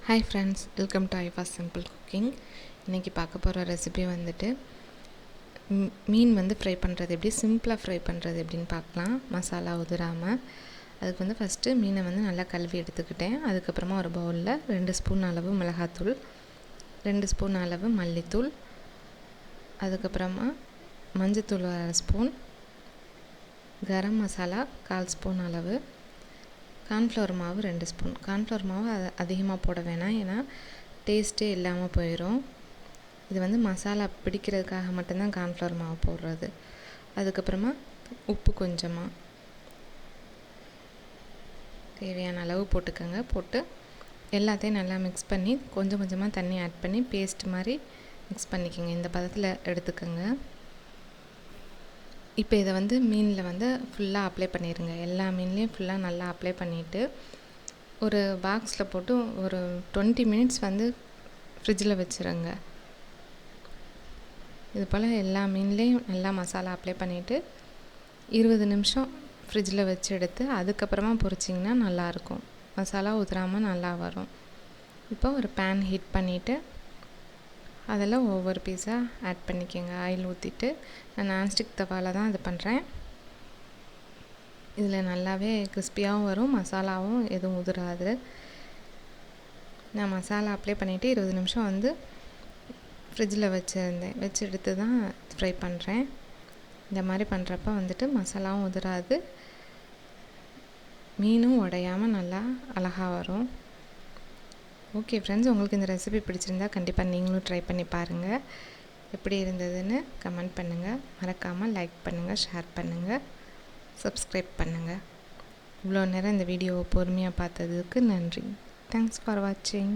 Hi friends, welcome to Ayfas simple cooking. இன்னைக்கு பார்க்க போகிற ரெசிபி வந்துட்டு மீன் ஃப்ரை பண்ணுறது எப்படி, சிம்பிளாக ஃப்ரை பண்ணுறது எப்படின்னு பார்க்கலாம். மசாலா உதிராமல் அதுக்கு ஃபஸ்ட்டு மீனை நல்லா கழுவி எடுத்துக்கிட்டேன். அதுக்கப்புறமா ஒரு பவுலில் 2 ஸ்பூன் அளவு மிளகாத்தூள், 2 ஸ்பூன் அளவு மல்லித்தூள், அதுக்கப்புறமா மஞ்சத்தூள் 1 ஸ்பூன், கரம் மசாலா 1/4 ஸ்பூன் அளவு, கார்ன்ஃப்ளவர் மாவு 2 ஸ்பூன். கார்ன்ஃப்ளவர் மாவு அதிகமாக போட வேணாம், ஏன்னா டேஸ்ட்டே இல்லாமல் போயிடும். இது மசாலா பிடிக்கிறதுக்காக மட்டும்தான் கார்ன்ஃப்ளவர் மாவு போடுறது. அதுக்கப்புறமா உப்பு கொஞ்சமாக தேவையான அளவு போட்டுக்கோங்க. போட்டு எல்லாத்தையும் நல்லா மிக்ஸ் பண்ணி கொஞ்சம் கொஞ்சமாக தண்ணி ஆட் பண்ணி பேஸ்ட் மாதிரி மிக்ஸ் பண்ணிக்கோங்க. இந்த பதத்தில் எடுத்துக்கோங்க. இப்போ இதை மீனில் ஃபுல்லாக அப்ளை பண்ணிடுங்க. எல்லா மீன்லேயும் ஃபுல்லாக நல்லா அப்ளை பண்ணிவிட்டு ஒரு பாக்ஸில் போட்டு ஒரு 20 மினிட்ஸ் ஃப்ரிட்ஜில் வச்சுருங்க. இது போல் எல்லா மீன்லேயும் நல்லா மசாலா அப்ளை பண்ணிவிட்டு 20 நிமிஷம் ஃப்ரிட்ஜில் வச்சு எடுத்து அதுக்கப்புறமா பொரிச்சிங்கன்னா நல்லாயிருக்கும். மசாலா உதிராமல் நல்லா வரும். இப்போ ஒரு பேன் ஹீட் பண்ணிவிட்டு அதில் ஒவ்வொரு பீஸாக ஆட் பண்ணிக்கோங்க. ஆயில் ஊற்றிட்டு, நான் நான்ஸ்டிக் தவாவில் தான் இது பண்ணுறேன். இதில் நல்லாவே கிறிஸ்பியாகவும் வரும், மசாலாவும் எதுவும் உதிராது. நான் மசாலா அப்ளை பண்ணிவிட்டு 20 நிமிஷம் ஃப்ரிட்ஜில் வச்சு எடுத்து தான் ஃப்ரை பண்ணுறேன். இந்த மாதிரி பண்ணுறப்ப மசாலாவும் உதிராது, மீனும் உடையாமல் நல்லா அழகாக வரும். ஓகே ஃப்ரெண்ட்ஸ், உங்களுக்கு இந்த ரெசிபி பிடிச்சிருந்தா கண்டிப்பாக நீங்களும் ட்ரை பண்ணி பாருங்கள். எப்படி இருந்ததுன்னு கமெண்ட் பண்ணுங்கள். மறக்காமல் லைக் பண்ணுங்கள், ஷேர் பண்ணுங்கள், சப்ஸ்கிரைப் பண்ணுங்கள். இவ்வளோ நேரம் இந்த வீடியோவை பொறுமையாக பார்த்ததுக்கு நன்றி. தேங்க்ஸ் ஃபார் வாட்சிங்.